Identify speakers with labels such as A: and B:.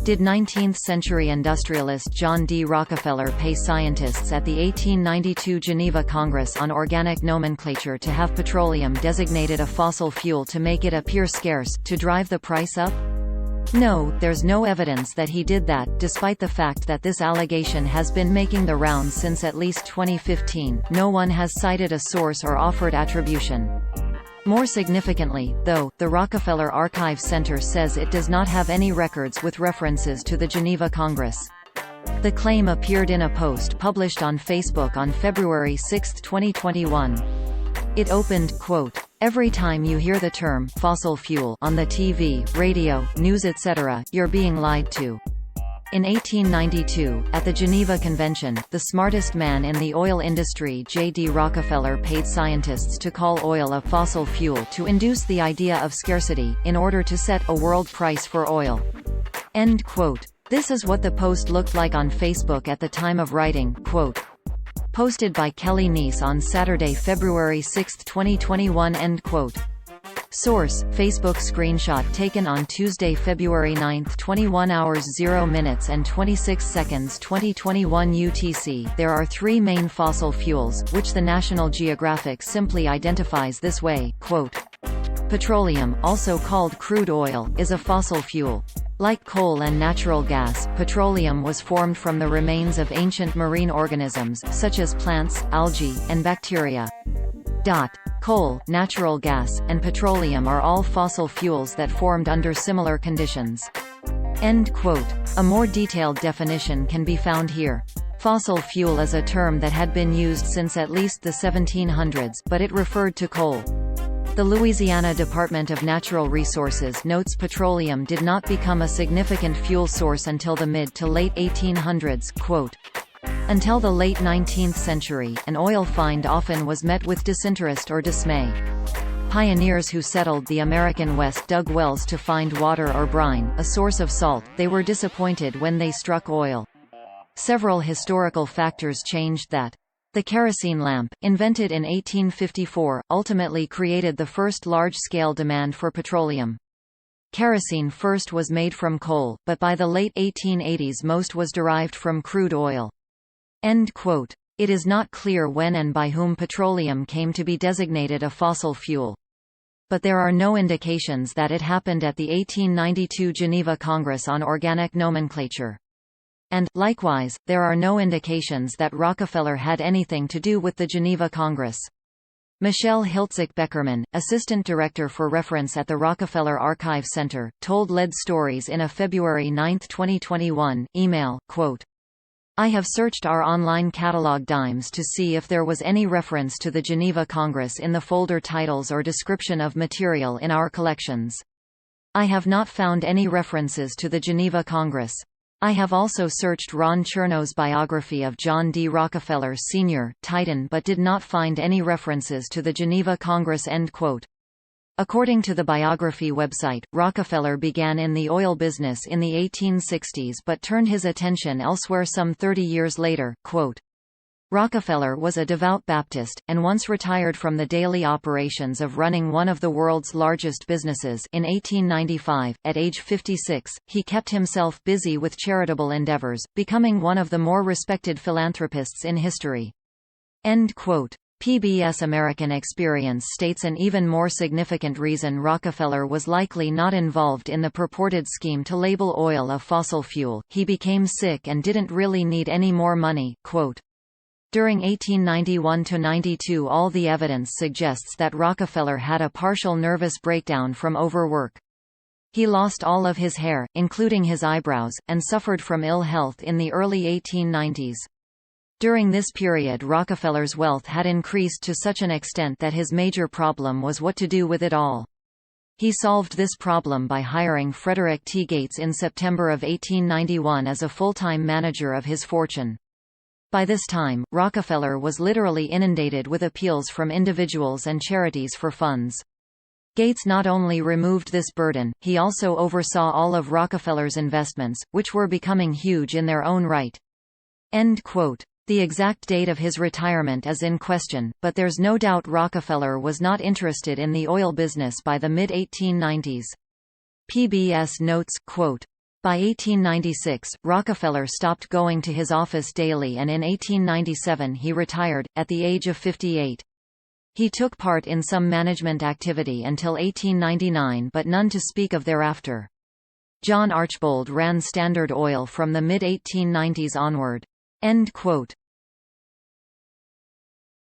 A: Did 19th-century industrialist John D. Rockefeller pay scientists at the 1892 Geneva Congress on Organic Nomenclature to have petroleum designated a fossil fuel to make it appear scarce, to drive the price up? No, there's no evidence that he did that, despite the fact that this allegation has been making the rounds since at least 2015. No one has cited a source or offered attribution. More significantly, though, the Rockefeller Archive Center says it does not have any records with references to the Geneva Congress. The claim appeared in a post published on Facebook on February 6, 2021. It opened, quote, "Every time you hear the term fossil fuel on the TV, radio, news etc., you're being lied to." In 1892, at the Geneva Convention, the smartest man in the oil industry J. D. Rockefeller paid scientists to call oil a fossil fuel to induce the idea of scarcity, in order to set a world price for oil. End quote. This is what the post looked like on Facebook at the time of writing, quote, "Posted by Kelly Neese on Saturday, February 6, 2021." End quote. Source: Facebook screenshot taken on Tuesday, February 9, 21 hours 0 minutes and 26 seconds 2021 UTC. There are three main fossil fuels, which the National Geographic simply identifies this way, quote, "Petroleum, also called crude oil, is a fossil fuel. Like coal and natural gas, petroleum was formed from the remains of ancient marine organisms, such as plants, algae, and bacteria. Coal, natural gas, and petroleum are all fossil fuels that formed under similar conditions." End quote. A more detailed definition can be found here. Fossil fuel is a term that had been used since at least the 1700s, but it referred to coal. The Louisiana Department of Natural Resources notes petroleum did not become a significant fuel source until the mid to late 1800s, quote, "Until the late 19th century, an oil find often was met with disinterest or dismay. Pioneers who settled the American West dug wells to find water or brine, a source of salt. They were disappointed when they struck oil. Several historical factors changed that. The kerosene lamp, invented in 1854, ultimately created the first large-scale demand for petroleum. Kerosene first was made from coal, but by the late 1880s most was derived from crude oil." End quote. It is not clear when and by whom petroleum came to be designated a fossil fuel. But there are no indications that it happened at the 1892 Geneva Congress on Organic Nomenclature. And, likewise, there are no indications that Rockefeller had anything to do with the Geneva Congress. Michelle Hiltzik-Beckerman, assistant director for reference at the Rockefeller Archive Center, told Lead Stories in a February 9, 2021, email, quote, "I have searched our online catalog DIMES to see if there was any reference to the Geneva Congress in the folder titles or description of material in our collections. I have not found any references to the Geneva Congress. I have also searched Ron Chernow's biography of John D. Rockefeller Sr., Titan, but did not find any references to the Geneva Congress." End quote. According to the biography website, Rockefeller began in the oil business in the 1860s but turned his attention elsewhere some 30 years later, quote, "Rockefeller was a devout Baptist, and once retired from the daily operations of running one of the world's largest businesses. In 1895, at age 56, he kept himself busy with charitable endeavors, becoming one of the more respected philanthropists in history." End quote. PBS American Experience states an even more significant reason Rockefeller was likely not involved in the purported scheme to label oil a fossil fuel: he became sick and didn't really need any more money, quote, "During 1891–92 all the evidence suggests that Rockefeller had a partial nervous breakdown from overwork. He lost all of his hair, including his eyebrows, and suffered from ill health in the early 1890s. During this period Rockefeller's wealth had increased to such an extent that his major problem was what to do with it all. He solved this problem by hiring Frederick T. Gates in September of 1891 as a full-time manager of his fortune. By this time, Rockefeller was literally inundated with appeals from individuals and charities for funds. Gates not only removed this burden, he also oversaw all of Rockefeller's investments, which were becoming huge in their own right." End quote. The exact date of his retirement is in question, but there's no doubt Rockefeller was not interested in the oil business by the mid-1890s. PBS notes, quote, By 1896, Rockefeller stopped going to his office daily, and in 1897 he retired, at the age of 58. He took part in some management activity until 1899, but none to speak of thereafter. John Archbold ran Standard Oil from the mid-1890s onward. End quote.